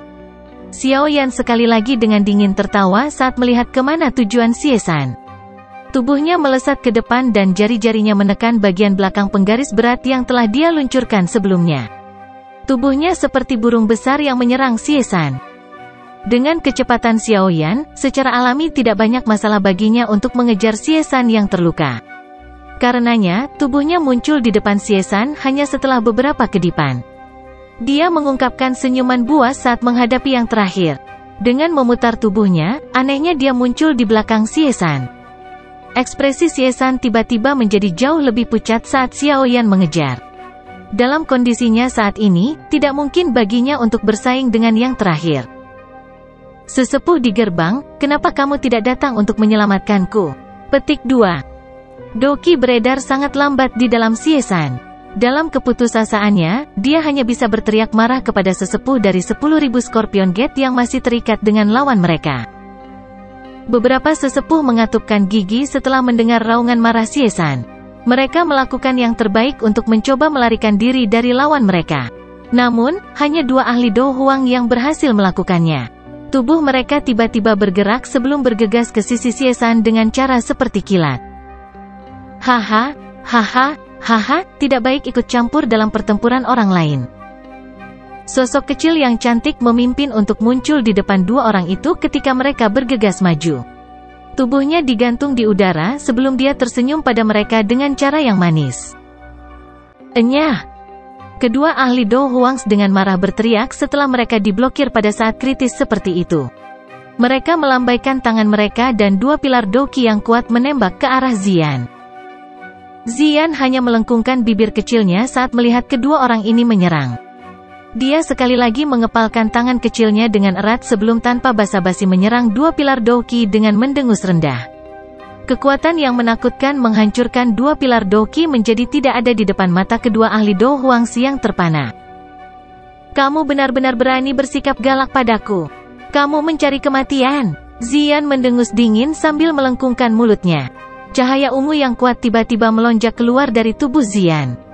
Xiaoyan sekali lagi dengan dingin tertawa saat melihat kemana tujuan Xie San. Tubuhnya melesat ke depan dan jari-jarinya menekan bagian belakang penggaris berat yang telah dia luncurkan sebelumnya. Tubuhnya seperti burung besar yang menyerang Xie San. Dengan kecepatan Xiaoyan, secara alami tidak banyak masalah baginya untuk mengejar Xie San yang terluka. Karenanya, tubuhnya muncul di depan Xie San hanya setelah beberapa kedipan. Dia mengungkapkan senyuman buas saat menghadapi yang terakhir. Dengan memutar tubuhnya, anehnya dia muncul di belakang Xie San. Ekspresi Xie San tiba-tiba menjadi jauh lebih pucat saat Xiaoyan mengejar. Dalam kondisinya saat ini, tidak mungkin baginya untuk bersaing dengan yang terakhir. Sesepuh di gerbang, kenapa kamu tidak datang untuk menyelamatkanku? Petik 2. Doki beredar sangat lambat di dalam Xie San. Dalam keputusasaannya, dia hanya bisa berteriak marah kepada sesepuh dari 10.000 Scorpion Gate yang masih terikat dengan lawan mereka. Beberapa sesepuh mengatupkan gigi setelah mendengar raungan marah Xie San. Mereka melakukan yang terbaik untuk mencoba melarikan diri dari lawan mereka. Namun, hanya 2 ahli Do Huang yang berhasil melakukannya. Tubuh mereka tiba-tiba bergerak sebelum bergegas ke sisi Xie San dengan cara seperti kilat. Haha, haha. Haha, tidak baik ikut campur dalam pertempuran orang lain. Sosok kecil yang cantik memimpin untuk muncul di depan 2 orang itu ketika mereka bergegas maju. Tubuhnya digantung di udara sebelum dia tersenyum pada mereka dengan cara yang manis. Enyah! Kedua ahli Do Huangs dengan marah berteriak setelah mereka diblokir pada saat kritis seperti itu. Mereka melambaikan tangan mereka dan 2 pilar Doki yang kuat menembak ke arah Ziyan. Ziyan hanya melengkungkan bibir kecilnya saat melihat kedua orang ini menyerang. Dia sekali lagi mengepalkan tangan kecilnya dengan erat sebelum tanpa basa-basi menyerang dua pilar Douqi dengan mendengus rendah. Kekuatan yang menakutkan menghancurkan dua pilar Douqi menjadi tidak ada di depan mata kedua ahli Do Huangzi yang terpana. Kamu benar-benar berani bersikap galak padaku. Kamu mencari kematian. Ziyan mendengus dingin sambil melengkungkan mulutnya. Cahaya ungu yang kuat tiba-tiba melonjak keluar dari tubuh Ziyan.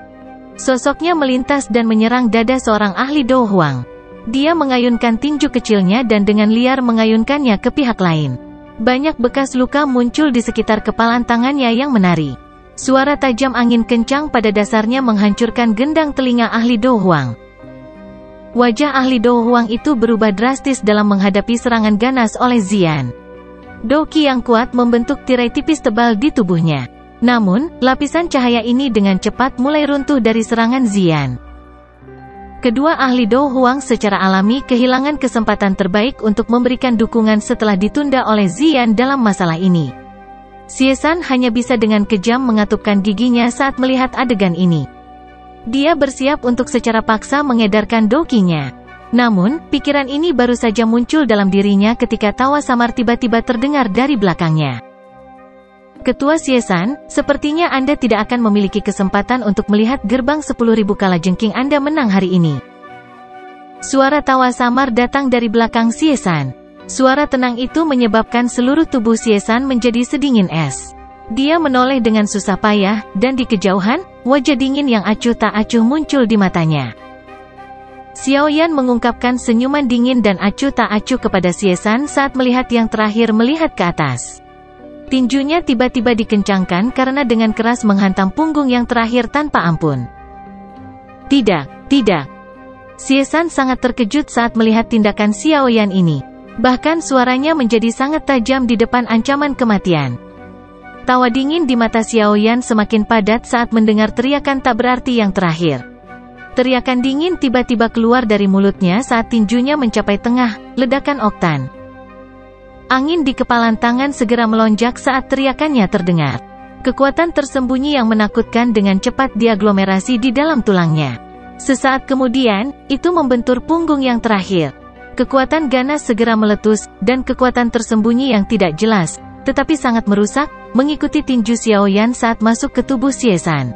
Sosoknya melintas dan menyerang dada seorang ahli Do Huang. Dia mengayunkan tinju kecilnya dan dengan liar mengayunkannya ke pihak lain. Banyak bekas luka muncul di sekitar kepalan tangannya yang menari. Suara tajam angin kencang pada dasarnya menghancurkan gendang telinga ahli Do Huang. Wajah ahli Do Huang itu berubah drastis dalam menghadapi serangan ganas oleh Ziyan. Douqi yang kuat membentuk tirai tipis tebal di tubuhnya. Namun, lapisan cahaya ini dengan cepat mulai runtuh dari serangan Ziyan. Kedua ahli Do Huang secara alami kehilangan kesempatan terbaik untuk memberikan dukungan setelah ditunda oleh Ziyan dalam masalah ini. Xie San hanya bisa dengan kejam mengatupkan giginya saat melihat adegan ini. Dia bersiap untuk secara paksa mengedarkan Douqi-nya. Namun, pikiran ini baru saja muncul dalam dirinya ketika tawa samar tiba-tiba terdengar dari belakangnya. Ketua Xie San, sepertinya Anda tidak akan memiliki kesempatan untuk melihat gerbang 10.000 kalajengking Anda menang hari ini. Suara tawa samar datang dari belakang Xie San. Suara tenang itu menyebabkan seluruh tubuh Xie San menjadi sedingin es. Dia menoleh dengan susah payah, dan di kejauhan, wajah dingin yang acuh tak acuh muncul di matanya. Xiao Yan mengungkapkan senyuman dingin dan acuh tak acuh kepada Xie San saat melihat yang terakhir melihat ke atas. Tinjunya tiba-tiba dikencangkan karena dengan keras menghantam punggung yang terakhir tanpa ampun. Tidak, tidak. Xie San sangat terkejut saat melihat tindakan Xiao Yan ini. Bahkan suaranya menjadi sangat tajam di depan ancaman kematian. Tawa dingin di mata Xiao Yan semakin padat saat mendengar teriakan tak berarti yang terakhir. Teriakan dingin tiba-tiba keluar dari mulutnya saat tinjunya mencapai tengah, ledakan oktan. Angin di kepalan tangan segera melonjak saat teriakannya terdengar. Kekuatan tersembunyi yang menakutkan dengan cepat diaglomerasi di dalam tulangnya. Sesaat kemudian, itu membentur punggung yang terakhir. Kekuatan ganas segera meletus, dan kekuatan tersembunyi yang tidak jelas, tetapi sangat merusak, mengikuti tinju Xiao Yan saat masuk ke tubuh Xie San.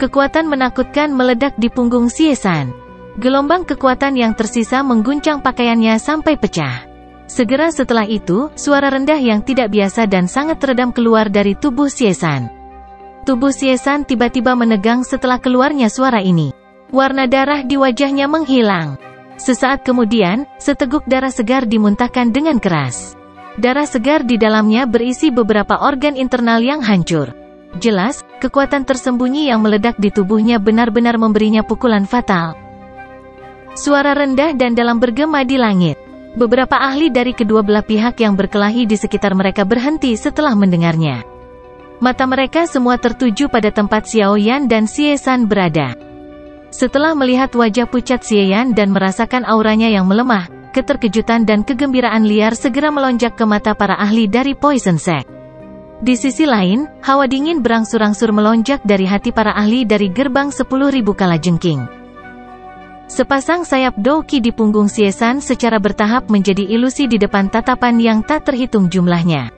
Kekuatan menakutkan meledak di punggung Xie San. Gelombang kekuatan yang tersisa mengguncang pakaiannya sampai pecah. Segera setelah itu, suara rendah yang tidak biasa dan sangat teredam keluar dari tubuh Xie San. Tubuh Xie San tiba-tiba menegang setelah keluarnya suara ini. Warna darah di wajahnya menghilang. Sesaat kemudian, seteguk darah segar dimuntahkan dengan keras. Darah segar di dalamnya berisi beberapa organ internal yang hancur. Jelas, kekuatan tersembunyi yang meledak di tubuhnya benar-benar memberinya pukulan fatal. Suara rendah dan dalam bergema di langit. Beberapa ahli dari kedua belah pihak yang berkelahi di sekitar mereka berhenti setelah mendengarnya. Mata mereka semua tertuju pada tempat Xiao Yan dan Xie San berada. Setelah melihat wajah pucat Xie Yan dan merasakan auranya yang melemah, keterkejutan dan kegembiraan liar segera melonjak ke mata para ahli dari Poison Sect. Di sisi lain, hawa dingin berangsur-angsur melonjak dari hati para ahli dari gerbang 10.000 kalajengking. Sepasang sayap Douqi di punggung Xie San secara bertahap menjadi ilusi di depan tatapan yang tak terhitung jumlahnya.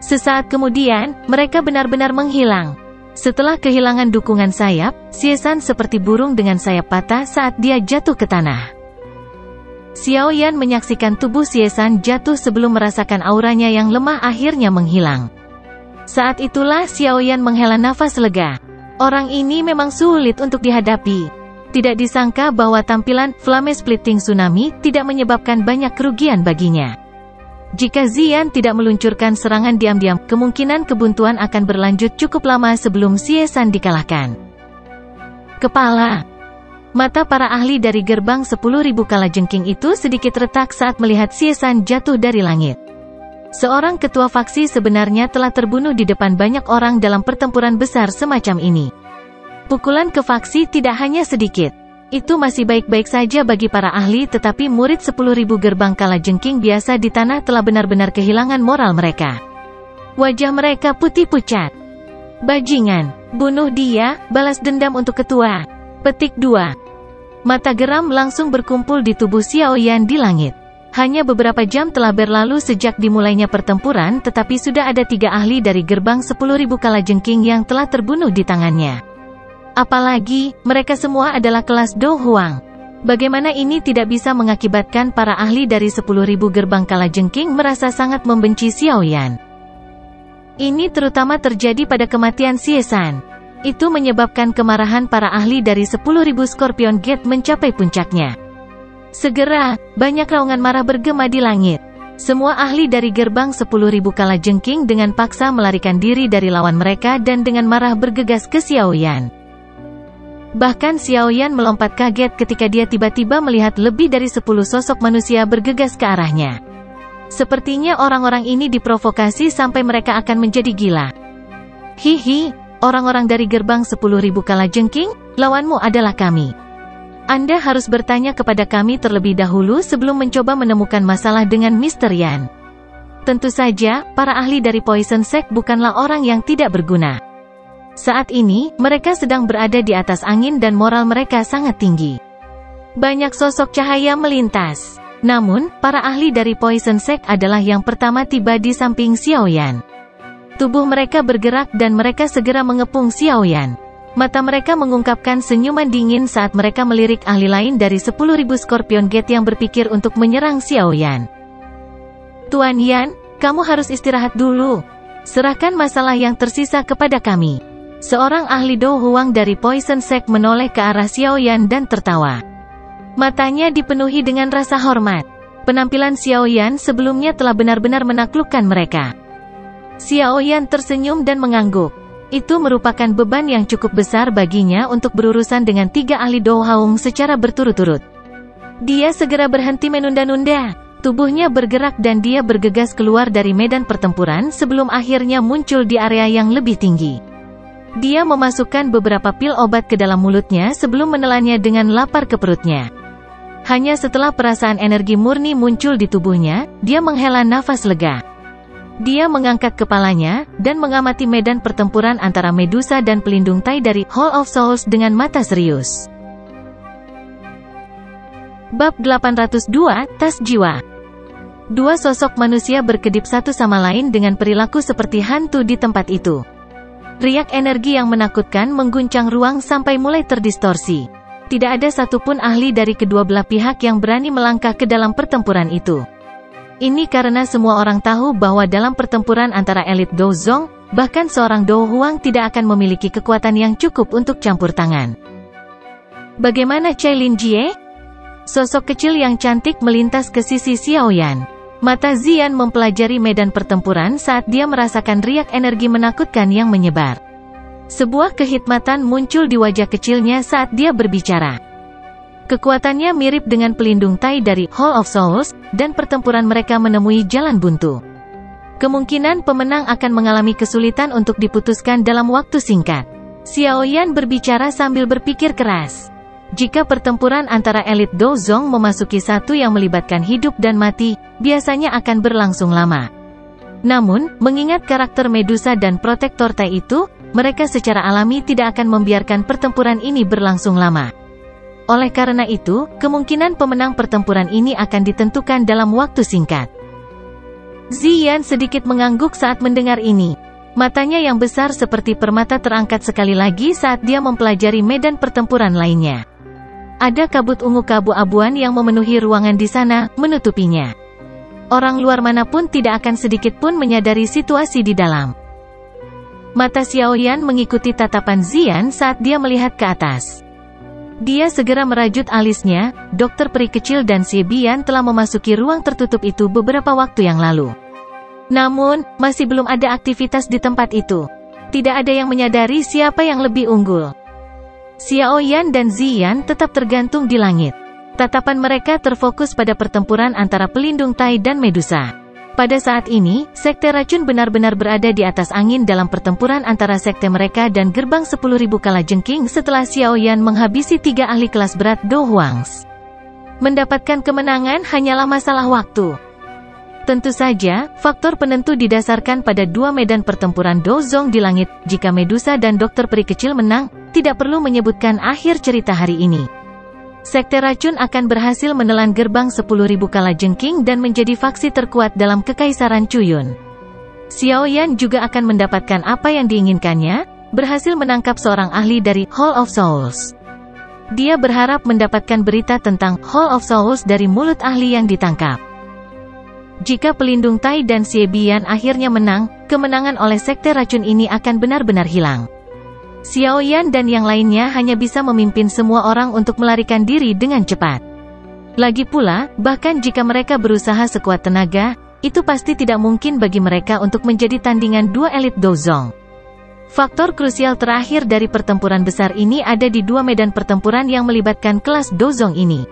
Sesaat kemudian, mereka benar-benar menghilang. Setelah kehilangan dukungan sayap, Xie San seperti burung dengan sayap patah saat dia jatuh ke tanah. Xiao Yan menyaksikan tubuh Xie San jatuh sebelum merasakan auranya yang lemah akhirnya menghilang. Saat itulah Xiao Yan menghela nafas lega. Orang ini memang sulit untuk dihadapi. Tidak disangka bahwa tampilan Flame Splitting Tsunami tidak menyebabkan banyak kerugian baginya. Jika Ziyan tidak meluncurkan serangan diam-diam, kemungkinan kebuntuan akan berlanjut cukup lama sebelum Xie San dikalahkan. Kepala. Mata para ahli dari gerbang 10.000 kalajengking itu sedikit retak saat melihat Xie San jatuh dari langit. Seorang ketua faksi sebenarnya telah terbunuh di depan banyak orang dalam pertempuran besar semacam ini. Pukulan ke faksi tidak hanya sedikit. Itu masih baik-baik saja bagi para ahli, tetapi murid 10.000 gerbang kalajengking biasa di tanah telah benar-benar kehilangan moral mereka. Wajah mereka putih pucat. Bajingan, bunuh dia, balas dendam untuk ketua. Petik 2. Mata geram langsung berkumpul di tubuh Xiaoyan di langit. Hanya beberapa jam telah berlalu sejak dimulainya pertempuran, tetapi sudah ada 3 ahli dari gerbang 10.000 kalajengking yang telah terbunuh di tangannya. Apalagi, mereka semua adalah kelas Do Huang. Bagaimana ini tidak bisa mengakibatkan para ahli dari 10.000 gerbang kalajengking merasa sangat membenci Xiaoyan. Ini terutama terjadi pada kematian Xie San. Itu menyebabkan kemarahan para ahli dari 10.000 Scorpion Gate mencapai puncaknya. Segera, banyak raungan marah bergema di langit. Semua ahli dari gerbang 10.000 kalajengking dengan paksa melarikan diri dari lawan mereka dan dengan marah bergegas ke Xiaoyan. Bahkan Xiaoyan melompat kaget ketika dia tiba-tiba melihat lebih dari 10 sosok manusia bergegas ke arahnya. Sepertinya orang-orang ini diprovokasi sampai mereka akan menjadi gila. Hihi, orang-orang dari gerbang 10.000 kalajengking, lawanmu adalah kami. Anda harus bertanya kepada kami terlebih dahulu sebelum mencoba menemukan masalah dengan Mr. Yan. Tentu saja, para ahli dari Poison Sect bukanlah orang yang tidak berguna. Saat ini, mereka sedang berada di atas angin dan moral mereka sangat tinggi. Banyak sosok cahaya melintas. Namun, para ahli dari Poison Sect adalah yang pertama tiba di samping Xiaoyan. Tubuh mereka bergerak dan mereka segera mengepung Xiaoyan. Mata mereka mengungkapkan senyuman dingin saat mereka melirik ahli lain dari 10.000 Scorpion Gate yang berpikir untuk menyerang Xiaoyan. Tuan Yan, kamu harus istirahat dulu. Serahkan masalah yang tersisa kepada kami. Seorang ahli Do Huang dari Poison Sect menoleh ke arah Xiaoyan dan tertawa. Matanya dipenuhi dengan rasa hormat. Penampilan Xiaoyan sebelumnya telah benar-benar menaklukkan mereka. Xiaoyan tersenyum dan mengangguk. Itu merupakan beban yang cukup besar baginya untuk berurusan dengan 3 ahli Do Huang secara berturut-turut. Dia segera berhenti menunda-nunda. Tubuhnya bergerak dan dia bergegas keluar dari medan pertempuran sebelum akhirnya muncul di area yang lebih tinggi. Dia memasukkan beberapa pil obat ke dalam mulutnya sebelum menelannya dengan lapar ke perutnya. Hanya setelah perasaan energi murni muncul di tubuhnya, dia menghela nafas lega. Dia mengangkat kepalanya, dan mengamati medan pertempuran antara Medusa dan pelindung Tai dari Hall of Souls dengan mata serius. Bab 802, Tas Jiwa. 2 sosok manusia berkedip satu sama lain dengan perilaku seperti hantu di tempat itu. Riak energi yang menakutkan mengguncang ruang sampai mulai terdistorsi. Tidak ada satupun ahli dari kedua belah pihak yang berani melangkah ke dalam pertempuran itu. Ini karena semua orang tahu bahwa dalam pertempuran antara elit Do Zong, bahkan seorang Do Huang tidak akan memiliki kekuatan yang cukup untuk campur tangan. Bagaimana Cai Lin Jie? Sosok kecil yang cantik melintas ke sisi Xiaoyan. Mata Zian mempelajari medan pertempuran saat dia merasakan riak energi menakutkan yang menyebar. Sebuah kehikmatan muncul di wajah kecilnya saat dia berbicara. Kekuatannya mirip dengan pelindung Tai dari Hall of Souls, dan pertempuran mereka menemui jalan buntu. Kemungkinan pemenang akan mengalami kesulitan untuk diputuskan dalam waktu singkat. Xiaoyan berbicara sambil berpikir keras. Jika pertempuran antara elit Do Zong memasuki satu yang melibatkan hidup dan mati, biasanya akan berlangsung lama. Namun, mengingat karakter Medusa dan Protektor Tai itu, mereka secara alami tidak akan membiarkan pertempuran ini berlangsung lama. Oleh karena itu, kemungkinan pemenang pertempuran ini akan ditentukan dalam waktu singkat. Ziyan sedikit mengangguk saat mendengar ini. Matanya yang besar seperti permata terangkat sekali lagi saat dia mempelajari medan pertempuran lainnya. Ada kabut ungu keabu-abuan yang memenuhi ruangan di sana, menutupinya. Orang luar manapun tidak akan sedikit pun menyadari situasi di dalam. Mata Xiaoyan mengikuti tatapan Ziyan saat dia melihat ke atas. Dia segera merajut alisnya. Dokter peri kecil dan Xie Bian telah memasuki ruang tertutup itu beberapa waktu yang lalu. Namun, masih belum ada aktivitas di tempat itu. Tidak ada yang menyadari siapa yang lebih unggul. Xiaoyan dan Ziyan tetap tergantung di langit. Tatapan mereka terfokus pada pertempuran antara pelindung Tai dan Medusa. Pada saat ini, Sekte Racun benar-benar berada di atas angin dalam pertempuran antara sekte mereka dan gerbang 10.000 kalajengking setelah Xiaoyan menghabisi 3 ahli kelas berat Do Huangs. Mendapatkan kemenangan hanyalah masalah waktu. Tentu saja, faktor penentu didasarkan pada 2 medan pertempuran Do Zong di langit. Jika Medusa dan Dokter Peri Kecil menang, tidak perlu menyebutkan akhir cerita hari ini. Sekte Racun akan berhasil menelan gerbang 10.000 kalajengking dan menjadi faksi terkuat dalam Kekaisaran Cuyun. Xiao Yan juga akan mendapatkan apa yang diinginkannya, berhasil menangkap seorang ahli dari Hall of Souls. Dia berharap mendapatkan berita tentang Hall of Souls dari mulut ahli yang ditangkap. Jika pelindung Tai dan Xie Bian akhirnya menang, kemenangan oleh Sekte Racun ini akan benar-benar hilang. Xiao Yan dan yang lainnya hanya bisa memimpin semua orang untuk melarikan diri dengan cepat. Lagi pula, bahkan jika mereka berusaha sekuat tenaga, itu pasti tidak mungkin bagi mereka untuk menjadi tandingan dua elit Dozong. Faktor krusial terakhir dari pertempuran besar ini ada di dua medan pertempuran yang melibatkan kelas Dozong ini.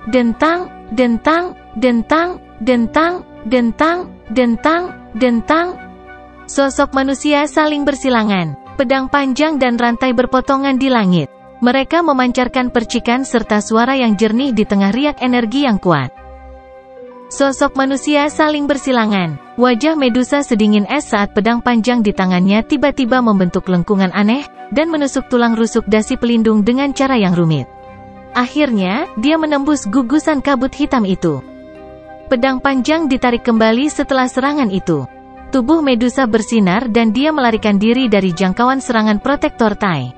Dentang, dentang, dentang, dentang, dentang, dentang, dentang. Sosok manusia saling bersilangan. Pedang panjang dan rantai berpotongan di langit. Mereka memancarkan percikan serta suara yang jernih di tengah riak energi yang kuat. Sosok manusia saling bersilangan. Wajah Medusa sedingin es saat pedang panjang di tangannya tiba-tiba membentuk lengkungan aneh, dan menusuk tulang rusuk dasi pelindung dengan cara yang rumit. Akhirnya, dia menembus gugusan kabut hitam itu. Pedang panjang ditarik kembali setelah serangan itu. Tubuh Medusa bersinar dan dia melarikan diri dari jangkauan serangan protektor Tai.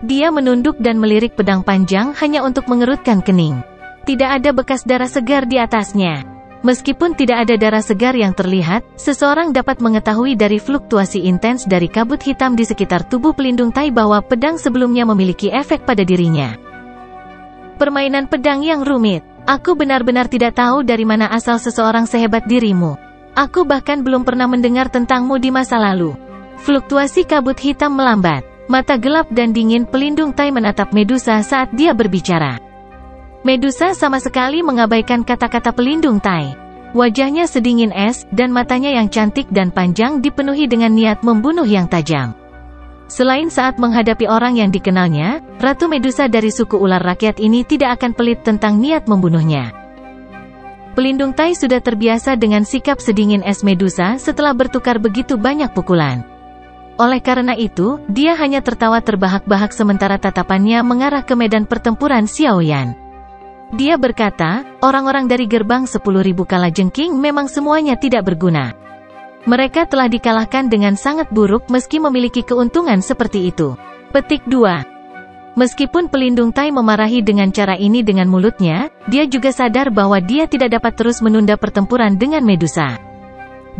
Dia menunduk dan melirik pedang panjang hanya untuk mengerutkan kening. Tidak ada bekas darah segar di atasnya. Meskipun tidak ada darah segar yang terlihat, seseorang dapat mengetahui dari fluktuasi intens dari kabut hitam di sekitar tubuh pelindung Tai bahwa pedang sebelumnya memiliki efek pada dirinya. Permainan pedang yang rumit. Aku benar-benar tidak tahu dari mana asal seseorang sehebat dirimu. Aku bahkan belum pernah mendengar tentangmu di masa lalu. Fluktuasi kabut hitam melambat. Mata gelap dan dingin pelindung Tai menatap Medusa saat dia berbicara. Medusa sama sekali mengabaikan kata-kata pelindung Tai. Wajahnya sedingin es, dan matanya yang cantik dan panjang dipenuhi dengan niat membunuh yang tajam. Selain saat menghadapi orang yang dikenalnya, Ratu Medusa dari suku ular rakyat ini tidak akan pelit tentang niat membunuhnya. Pelindung Tai sudah terbiasa dengan sikap sedingin es Medusa setelah bertukar begitu banyak pukulan. Oleh karena itu, dia hanya tertawa terbahak-bahak sementara tatapannya mengarah ke medan pertempuran Xiao Yan. Dia berkata, orang-orang dari gerbang 10.000 kalajengking memang semuanya tidak berguna. Mereka telah dikalahkan dengan sangat buruk meski memiliki keuntungan seperti itu. Petik 2. Meskipun pelindung Tai memarahi dengan cara ini dengan mulutnya, dia juga sadar bahwa dia tidak dapat terus menunda pertempuran dengan Medusa.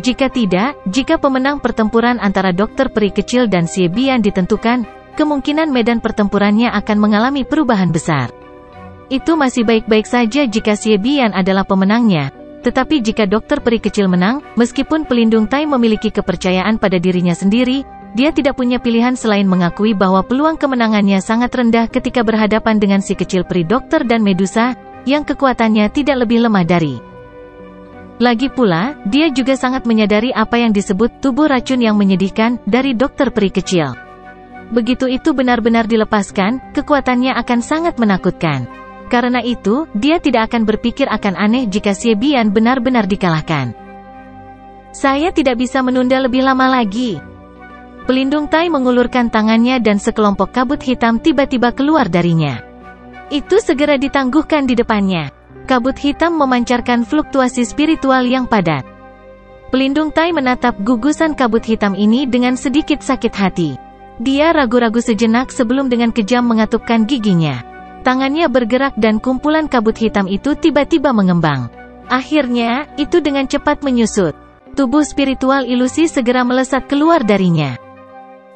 Jika tidak, jika pemenang pertempuran antara Dokter Peri Kecil dan Xie Bian ditentukan, kemungkinan medan pertempurannya akan mengalami perubahan besar. Itu masih baik-baik saja jika Xie Bian adalah pemenangnya, tetapi jika Dokter Peri Kecil menang, meskipun pelindung Tai memiliki kepercayaan pada dirinya sendiri, dia tidak punya pilihan selain mengakui bahwa peluang kemenangannya sangat rendah ketika berhadapan dengan si kecil peri dokter dan Medusa, yang kekuatannya tidak lebih lemah dari. Lagi pula, dia juga sangat menyadari apa yang disebut tubuh racun yang menyedihkan dari dokter peri kecil. Begitu itu benar-benar dilepaskan, kekuatannya akan sangat menakutkan. Karena itu, dia tidak akan berpikir akan aneh jika Xie Bian benar-benar dikalahkan. Saya tidak bisa menunda lebih lama lagi. Pelindung Tai mengulurkan tangannya dan sekelompok kabut hitam tiba-tiba keluar darinya. Itu segera ditangguhkan di depannya. Kabut hitam memancarkan fluktuasi spiritual yang padat. Pelindung Tai menatap gugusan kabut hitam ini dengan sedikit sakit hati. Dia ragu-ragu sejenak sebelum dengan kejam mengatupkan giginya. Tangannya bergerak dan kumpulan kabut hitam itu tiba-tiba mengembang. Akhirnya, itu dengan cepat menyusut. Tubuh spiritual ilusi segera melesat keluar darinya.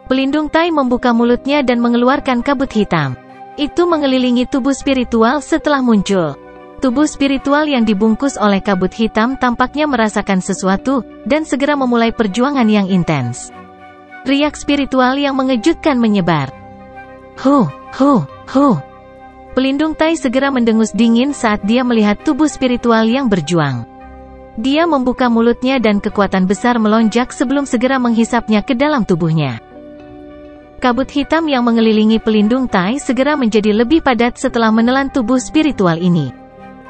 Pelindung Tai membuka mulutnya dan mengeluarkan kabut hitam. Itu mengelilingi tubuh spiritual setelah muncul. Tubuh spiritual yang dibungkus oleh kabut hitam tampaknya merasakan sesuatu, dan segera memulai perjuangan yang intens. Riak spiritual yang mengejutkan menyebar. Huh. Pelindung Tai segera mendengus dingin saat dia melihat tubuh spiritual yang berjuang. Dia membuka mulutnya dan kekuatan besar melonjak sebelum segera menghisapnya ke dalam tubuhnya. Kabut hitam yang mengelilingi pelindung Tai segera menjadi lebih padat setelah menelan tubuh spiritual ini.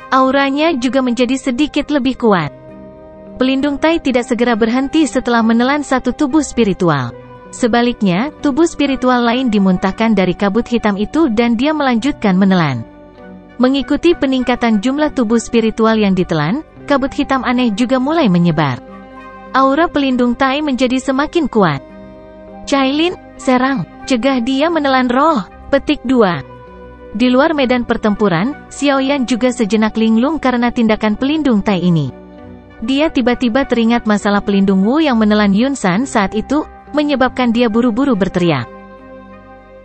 Auranya juga menjadi sedikit lebih kuat. Pelindung Tai tidak segera berhenti setelah menelan satu tubuh spiritual. Sebaliknya, tubuh spiritual lain dimuntahkan dari kabut hitam itu dan dia melanjutkan menelan. Mengikuti peningkatan jumlah tubuh spiritual yang ditelan, kabut hitam aneh juga mulai menyebar. Aura pelindung Tai menjadi semakin kuat. Cailin, serang, cegah dia menelan roh. Petik 2. Di luar medan pertempuran, Xiaoyan juga sejenak linglung karena tindakan pelindung Tai ini. Dia tiba-tiba teringat masalah pelindung Wu yang menelan Yunsan saat itu, menyebabkan dia buru-buru berteriak.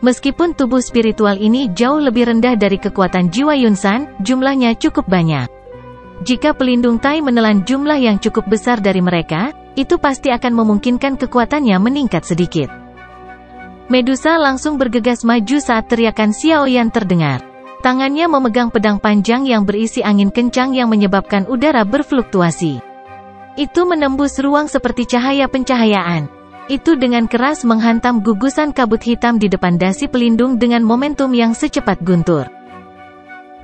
Meskipun tubuh spiritual ini jauh lebih rendah dari kekuatan jiwa Yunsan, jumlahnya cukup banyak. Jika pelindung Tai menelan jumlah yang cukup besar dari mereka, itu pasti akan memungkinkan kekuatannya meningkat sedikit. Medusa langsung bergegas maju saat teriakan Xiaoyan terdengar. Tangannya memegang pedang panjang yang berisi angin kencang yang menyebabkan udara berfluktuasi. Itu menembus ruang seperti cahaya pencahayaan. Itu dengan keras menghantam gugusan kabut hitam di depan dasi pelindung dengan momentum yang secepat guntur.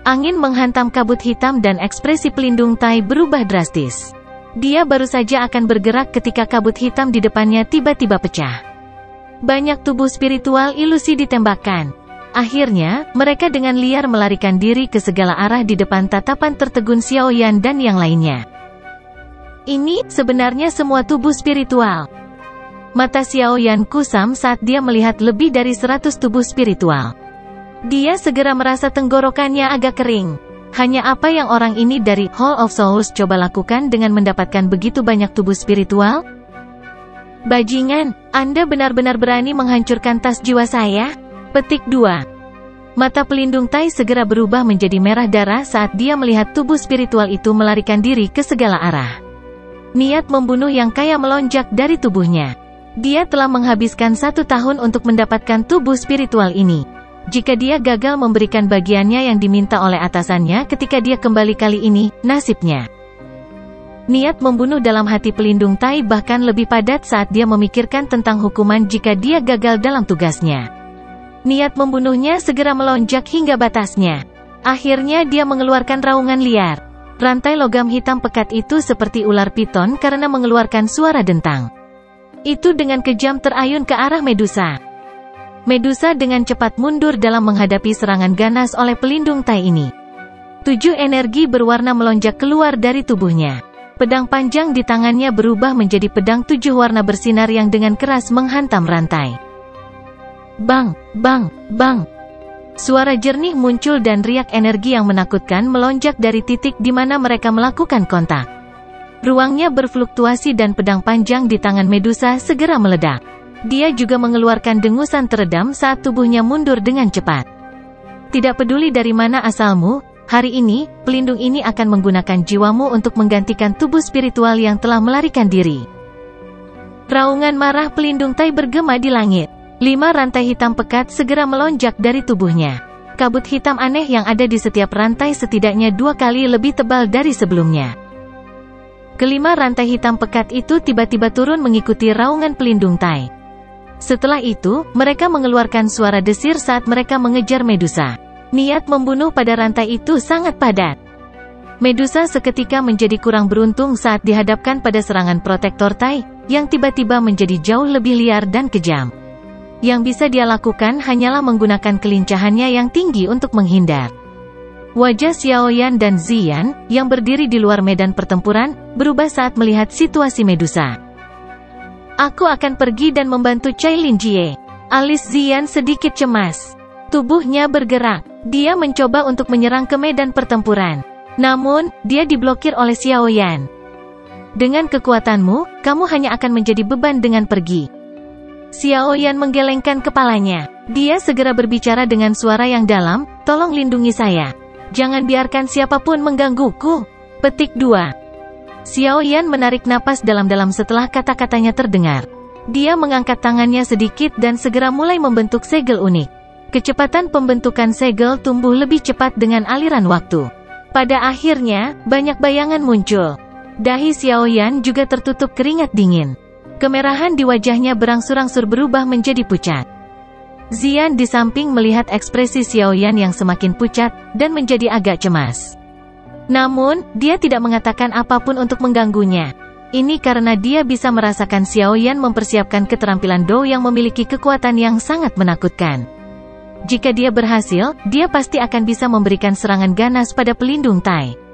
Angin menghantam kabut hitam dan ekspresi pelindung Tai berubah drastis. Dia baru saja akan bergerak ketika kabut hitam di depannya tiba-tiba pecah. Banyak tubuh spiritual ilusi ditembakkan. Akhirnya, mereka dengan liar melarikan diri ke segala arah di depan tatapan tertegun Xiaoyan dan yang lainnya. Ini sebenarnya semua tubuh spiritual. Mata Xiaoyan kusam saat dia melihat lebih dari 100 tubuh spiritual. Dia segera merasa tenggorokannya agak kering. Hanya apa yang orang ini dari Hall of Souls coba lakukan dengan mendapatkan begitu banyak tubuh spiritual? Bajingan, Anda benar-benar berani menghancurkan tas jiwa saya? Petik 2. Mata pelindung Tai segera berubah menjadi merah darah saat dia melihat tubuh spiritual itu melarikan diri ke segala arah. Niat membunuh yang kaya melonjak dari tubuhnya. Dia telah menghabiskan 1 tahun untuk mendapatkan tubuh spiritual ini. Jika dia gagal memberikan bagiannya yang diminta oleh atasannya ketika dia kembali kali ini, nasibnya. Niat membunuh dalam hati pelindung Tai bahkan lebih padat saat dia memikirkan tentang hukuman jika dia gagal dalam tugasnya. Niat membunuhnya segera melonjak hingga batasnya. Akhirnya dia mengeluarkan raungan liar. Rantai logam hitam pekat itu seperti ular piton karena mengeluarkan suara dentang. Itu dengan kejam terayun ke arah Medusa. Medusa dengan cepat mundur dalam menghadapi serangan ganas oleh pelindung Tai ini. 7 energi berwarna melonjak keluar dari tubuhnya. Pedang panjang di tangannya berubah menjadi pedang 7 warna bersinar yang dengan keras menghantam rantai. Bang, bang, bang. Suara jernih muncul dan riak energi yang menakutkan melonjak dari titik di mana mereka melakukan kontak. Ruangnya berfluktuasi dan pedang panjang di tangan Medusa segera meledak. Dia juga mengeluarkan dengusan teredam saat tubuhnya mundur dengan cepat. Tidak peduli dari mana asalmu, hari ini, pelindung ini akan menggunakan jiwamu untuk menggantikan tubuh spiritual yang telah melarikan diri. Raungan marah pelindung Tai bergema di langit. 5 rantai hitam pekat segera melonjak dari tubuhnya. Kabut hitam aneh yang ada di setiap rantai setidaknya 2 kali lebih tebal dari sebelumnya. Kelima rantai hitam pekat itu tiba-tiba turun mengikuti raungan pelindung Tai. Setelah itu, mereka mengeluarkan suara desir saat mereka mengejar Medusa. Niat membunuh pada rantai itu sangat padat. Medusa seketika menjadi kurang beruntung saat dihadapkan pada serangan protektor Tai, yang tiba-tiba menjadi jauh lebih liar dan kejam. Yang bisa dia lakukan hanyalah menggunakan kelincahannya yang tinggi untuk menghindar. Wajah Xiaoyan dan Ziyan, yang berdiri di luar medan pertempuran, berubah saat melihat situasi Medusa. Aku akan pergi dan membantu Cailin Jie. Alis Ziyan sedikit cemas. Tubuhnya bergerak. Dia mencoba untuk menyerang ke medan pertempuran. Namun, dia diblokir oleh Xiaoyan. Dengan kekuatanmu, kamu hanya akan menjadi beban dengan pergi. Xiaoyan menggelengkan kepalanya. Dia segera berbicara dengan suara yang dalam, tolong lindungi saya. Jangan biarkan siapapun menggangguku. Petik 2. Xiaoyan menarik napas dalam-dalam setelah kata-katanya terdengar. Dia mengangkat tangannya sedikit dan segera mulai membentuk segel unik. Kecepatan pembentukan segel tumbuh lebih cepat dengan aliran waktu. Pada akhirnya, banyak bayangan muncul. Dahi Xiaoyan juga tertutup keringat dingin. Kemerahan di wajahnya berangsur-angsur berubah menjadi pucat. Ziyan di samping melihat ekspresi Xiaoyan yang semakin pucat, dan menjadi agak cemas. Namun, dia tidak mengatakan apapun untuk mengganggunya. Ini karena dia bisa merasakan Xiaoyan mempersiapkan keterampilan Dou yang memiliki kekuatan yang sangat menakutkan. Jika dia berhasil, dia pasti akan bisa memberikan serangan ganas pada pelindung Tai.